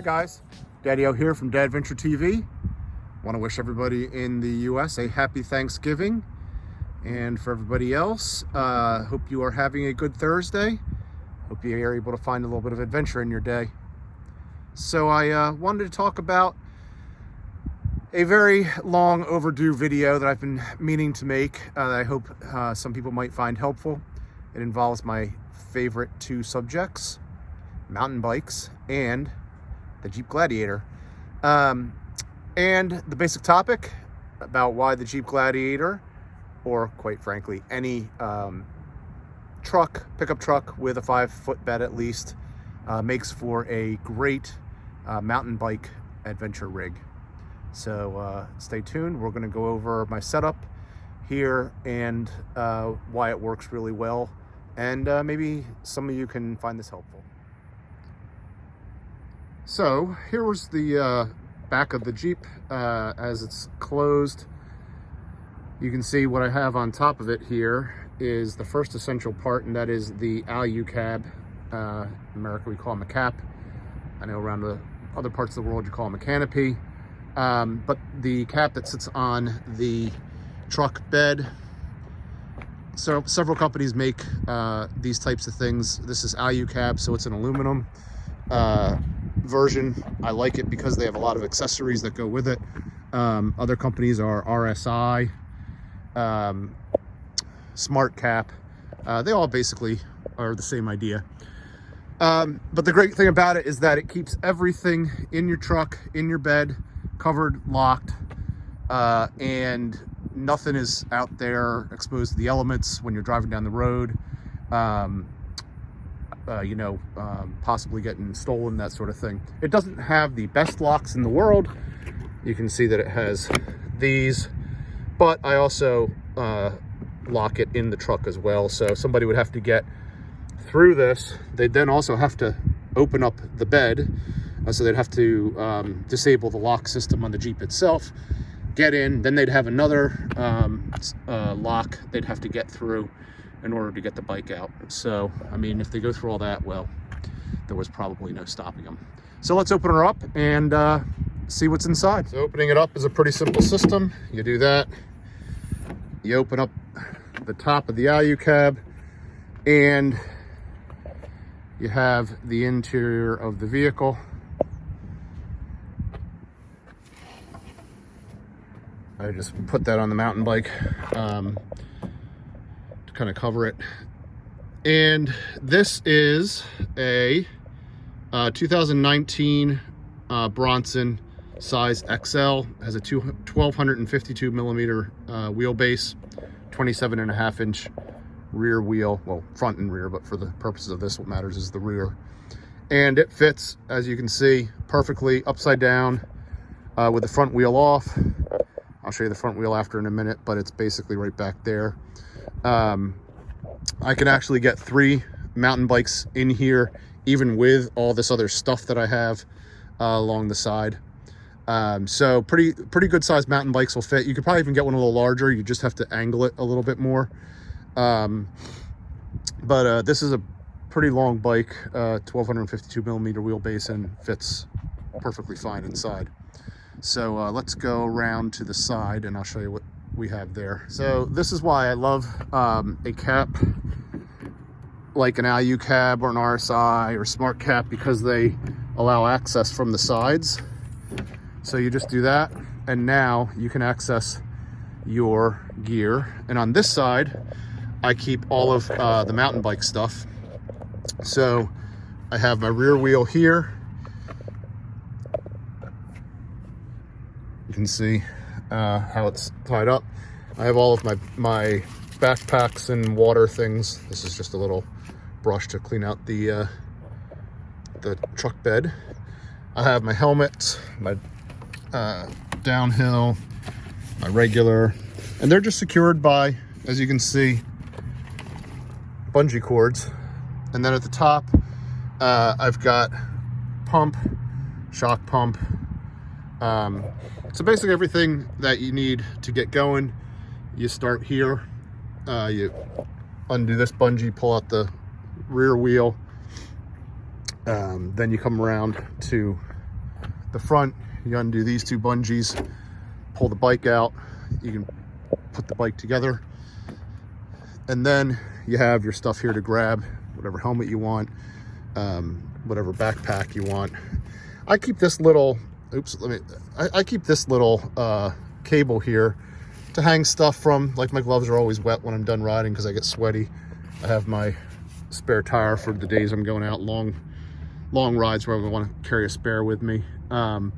Hey guys, Daddy-O here from Dad Venture TV. Want to wish everybody in the US a happy Thanksgiving, and for everybody else, hope you are having a good Thursday. Hope you are able to find a little bit of adventure in your day. So I wanted to talk about a very long overdue video that I've been meaning to make that I hope some people might find helpful. It involves my favorite two subjects, mountain bikes and the Jeep Gladiator. And the basic topic about why the Jeep Gladiator, or quite frankly, any pickup truck with a 5-foot bed at least, makes for a great mountain bike adventure rig. So stay tuned. We're going to go over my setup here and why it works really well, and maybe some of you can find this helpful. So here was the back of the Jeep as it's closed. You can see what I have on top of it here is the first essential part, and that is the Alu-cab. In America we call them a cap. I know around the other parts of the world you call them a canopy. But the cap that sits on the truck bed. So several companies make these types of things. This is Alucab, so it's an aluminum version. I like it because they have a lot of accessories that go with it. Other companies are RSI, Smart Cap. They all basically are the same idea. But the great thing about it is that it keeps everything in your truck, in your bed, covered, locked, and nothing is out there exposed to the elements when you're driving down the road. Possibly getting stolen, that sort of thing. It doesn't have the best locks in the world. You can see that it has these, but I also lock it in the truck as well. So somebody would have to get through this. They'd then also have to open up the bed. So they'd have to disable the lock system on the Jeep itself, get in, then they'd have another lock they'd have to get through in order to get the bike out. So, I mean, if they go through all that, well, there was probably no stopping them. So let's open her up and see what's inside. So opening it up is a pretty simple system. You do that, you open up the top of the Alu-cab, and you have the interior of the vehicle. I just put that on the mountain bike to kind of cover it. And this is a 2019 Bronson size XL. Has a 1252 millimeter wheelbase, 27.5-inch rear wheel. Well, front and rear, but for the purposes of this, what matters is the rear. And it fits, as you can see, perfectly upside down with the front wheel off. I'll show you the front wheel after in a minute, but it's basically right back there. I can actually get 3 mountain bikes in here, even with all this other stuff that I have along the side. So pretty good sized mountain bikes will fit. You could probably even get one a little larger. You just have to angle it a little bit more. But this is a pretty long bike, 1252 millimeter wheelbase, and fits perfectly fine inside. So let's go around to the side and I'll show you what we have there. So this is why I love a cap like an Alu-cab or an RSI or Smart Cap, because they allow access from the sides. So you just do that, and now you can access your gear. And on this side, I keep all of the mountain bike stuff. So I have my rear wheel here. You can see how it's tied up. I have all of my backpacks and water things. This is just a little brush to clean out the truck bed. I have my helmet, my downhill, my regular, and they're just secured by, as you can see, bungee cords. And then at the top, I've got pump, shock pump. So basically everything that you need to get going. You start here, you undo this bungee, pull out the rear wheel, then you come around to the front, you undo these two bungees, pull the bike out, you can put the bike together, and then you have your stuff here to grab, whatever helmet you want, whatever backpack you want. I keep this little, I keep this little cable here to hang stuff from. Like, my gloves are always wet when I'm done riding because I get sweaty. I have my spare tire for the days I'm going out long rides where I want to carry a spare with me. And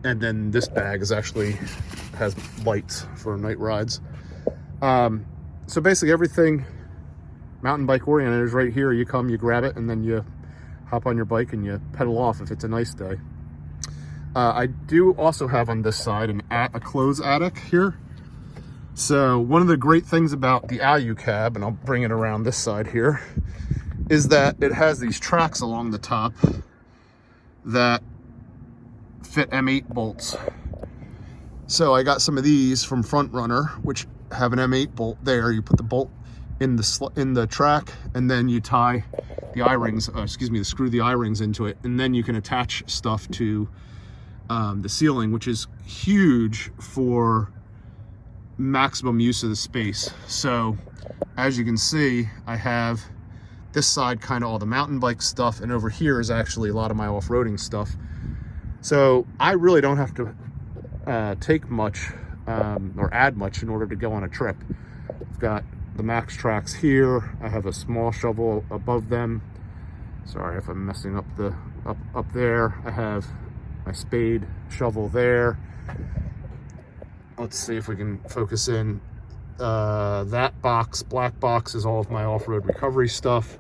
then this bag has lights for night rides. So basically everything mountain bike oriented is right here. You come, you grab it, and then you hop on your bike and you pedal off if it's a nice day. I do also have on this side a clothes attic here. So one of the great things about the Alu-cab, and I'll bring it around this side here, is that it has these tracks along the top that fit M8 bolts. So I got some of these from Front Runner, which have an M8 bolt there. You put the bolt in the track, and then you tie the eye-rings, screw the eye-rings into it, and then you can attach stuff to the ceiling, which is huge for maximum use of the space. So as you can see, I have this side kind of all the mountain bike stuff, and over here is actually a lot of my off-roading stuff. So I really don't have to take much or add much in order to go on a trip. I've got the max tracks here. I have a small shovel above them. Sorry if I'm messing up up there. I have my spade shovel there. Let's see if we can focus in. That box, black box, is all of my off-road recovery stuff.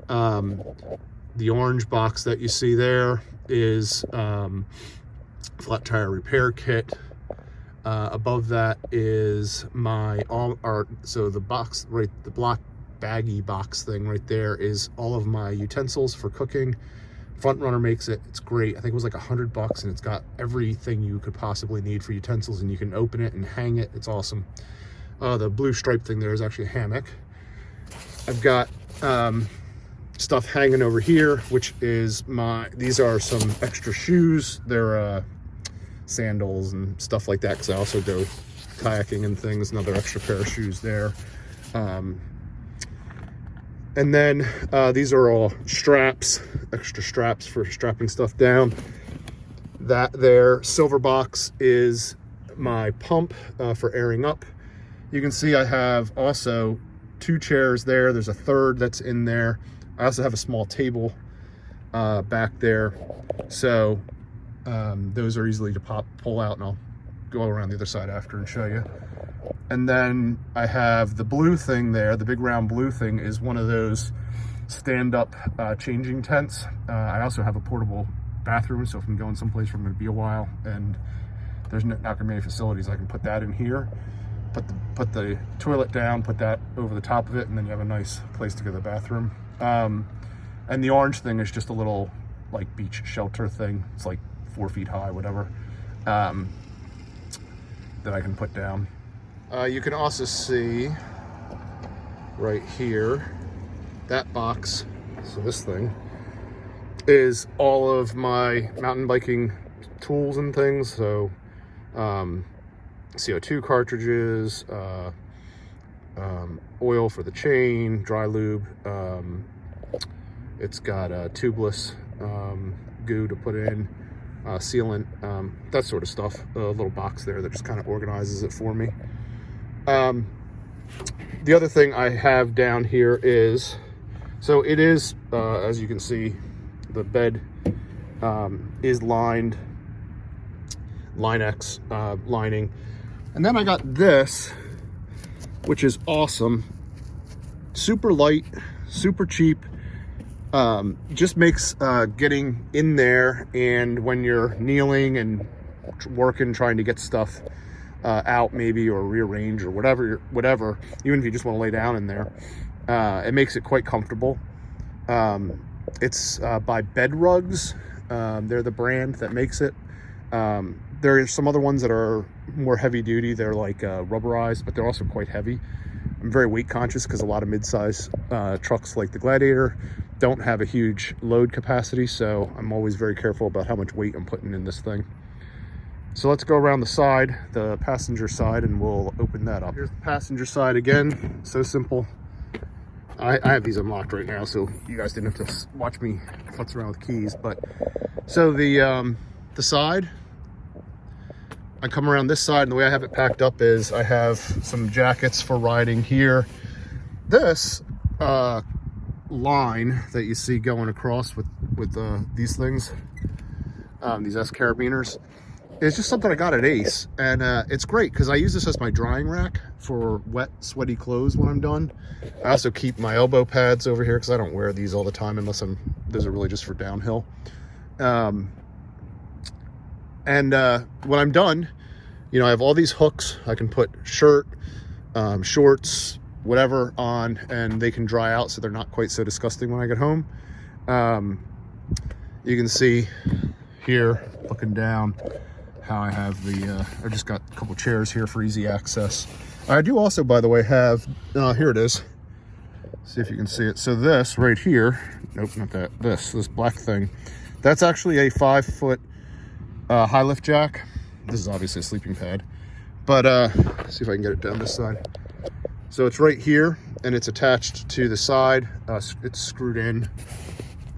The orange box that you see there is flat tire repair kit. Above that is my so the box, right, the black baggy box thing right there is all of my utensils for cooking. Front Runner makes it. It's great. I think it was like $100, and it's got everything you could possibly need for utensils, and you can open it and hang it. It's awesome. The blue stripe thing there is actually a hammock. I've got stuff hanging over here, which is these are some extra shoes. They're sandals and stuff like that, because I also go kayaking and things. Another extra pair of shoes there. And then these are all straps, extra straps for strapping stuff down. That there silver box is my pump for airing up. You can see I have also 2 chairs there. There's a third that's in there. I also have a small table back there. So those are easily to pull out, and I'll go around the other side after and show you. And then I have the blue thing there. The big round blue thing is one of those stand-up changing tents. I also have a portable bathroom, so if I'm going someplace where I'm going to be a while and there's not going to be any facilities, I can put that in here. Put the toilet down, put that over the top of it, and then you have a nice place to go to the bathroom. And the orange thing is just a little like beach shelter thing. It's like 4 feet high, whatever, that I can put down. You can also see right here, that box, so this thing, is all of my mountain biking tools and things. So CO2 cartridges, oil for the chain, dry lube. It's got a tubeless goo to put in, sealant, that sort of stuff. A little box there that just kind of organizes it for me. The other thing I have down here is, so it is, as you can see, the bed is lined, Line-X lining. And then I got this, which is awesome. Super light, super cheap. Just makes getting in there, and when you're kneeling and working, trying to get stuff out maybe, or rearrange, or whatever, even if you just want to lay down in there, it makes it quite comfortable. It's by Bed Rugs. They're the brand that makes it. There are some other ones that are more heavy duty. They're like rubberized, but they're also quite heavy. I'm very weight conscious because a lot of mid-size trucks like the Gladiator don't have a huge load capacity, so I'm always very careful about how much weight I'm putting in this thing. So let's go around the side, the passenger side, and we'll open that up. Here's the passenger side again. So simple. I have these unlocked right now, so you guys didn't have to watch me futz around with keys. But so the side, I come around this side, and the way I have it packed up is I have some jackets for riding here. This line that you see going across with these things, these S carabiners, is just something I got at Ace, and it's great because I use this as my drying rack for wet, sweaty clothes when I'm done. I also keep my elbow pads over here because I don't wear these all the time unless those are really just for downhill. And when I'm done, you know, I have all these hooks. I can put shirt, shorts, whatever on, and they can dry out so they're not quite so disgusting when I get home. You can see here, looking down, how I have the, I just got a couple chairs here for easy access. I do also, by the way, have, here it is. See if you can see it. So this right here, nope, not that, this black thing, that's actually a 5-foot high lift jack. This is obviously a sleeping pad, but let's see if I can get it down this side. So it's right here, and it's attached to the side. It's screwed in.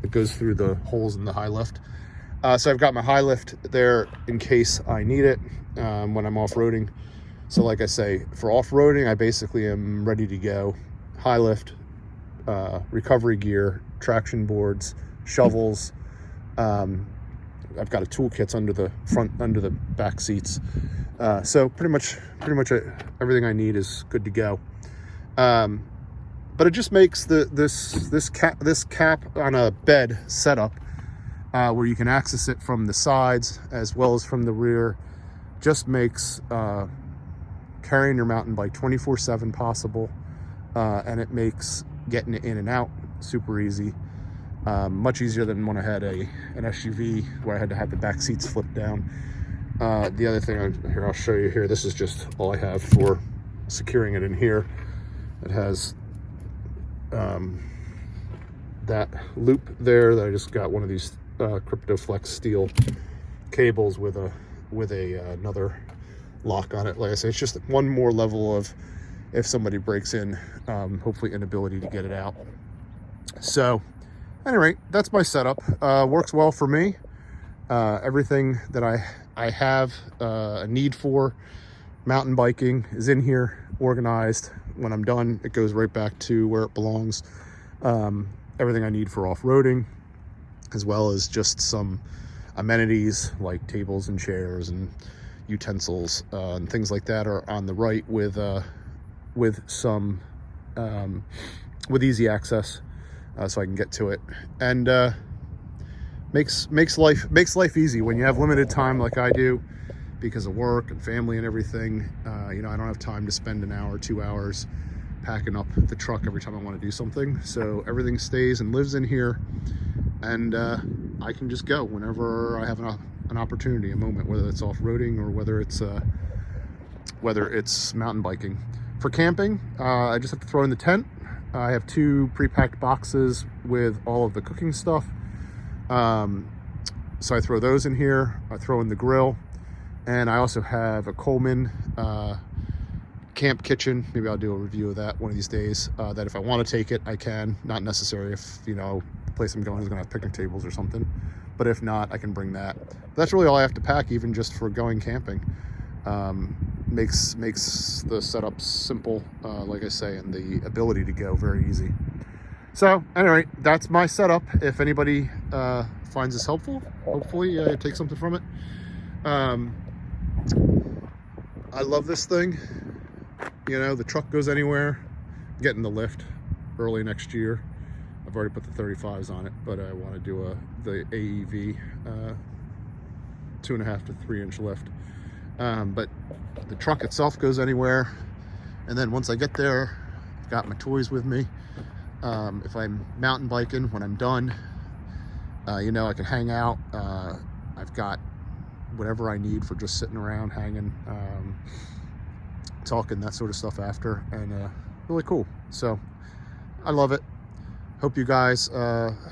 It goes through the holes in the high lift. So I've got my high lift there in case I need it when I'm off-roading. So like I say, for off-roading, I basically am ready to go. High lift, recovery gear, traction boards, shovels. I've got a toolkit under the back seats. So pretty much everything I need is good to go. But it just makes this cap on a bed setup where you can access it from the sides as well as from the rear, just makes carrying your mountain bike 24/7 possible, and it makes getting it in and out super easy. Much easier than when I had an SUV where I had to have the back seats flipped down. The other thing here, I'll show you here, this is just all I have for securing it in here. It has that loop there that I just got one of these CryptoFlex steel cables with another lock on it. Like I say, it's just one more level of, if somebody breaks in, hopefully inability to get it out. So anyway, that's my setup. Works well for me. Everything that I have a need for mountain biking is in here, organized. When I'm done, it goes right back to where it belongs. Everything I need for off-roading, as well as just some amenities like tables and chairs and utensils and things like that are on the right with some with easy access, so I can get to it, and makes life easy when you have limited time like I do because of work and family and everything. You know, I don't have time to spend an hour, 2 hours packing up the truck every time I want to do something. So everything stays and lives in here, and I can just go whenever I have an opportunity, a moment, whether it's off-roading or whether it's mountain biking. For camping, I just have to throw in the tent. I have 2 pre-packed boxes with all of the cooking stuff. So I throw those in here. I throw in the grill, and I also have a Coleman camp kitchen. Maybe I'll do a review of that one of these days, that if I want to take it, I can. Not necessary if, you know, the place I'm going is going to have picnic tables or something, but if not, I can bring that. But that's really all I have to pack, even just for going camping. Makes the setup simple, like I say, and the ability to go very easy. So anyway, that's my setup. If anybody finds this helpful, hopefully take something from it. I love this thing. You know, the truck goes anywhere. I'm getting the lift early next year. I've already put the 35s on it, but I want to do the AEV 2.5 to 3 inch lift. But the truck itself goes anywhere. And then once I get there, I've got my toys with me. If I'm mountain biking, when I'm done, you know, I can hang out. I've got whatever I need for just sitting around, hanging, talking, that sort of stuff after, and really cool. So I love it. Hope you guys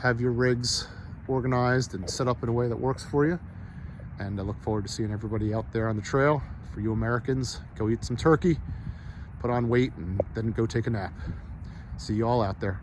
have your rigs organized and set up in a way that works for you. And I look forward to seeing everybody out there on the trail. For you Americans, go eat some turkey, put on weight, and then go take a nap. See you all out there.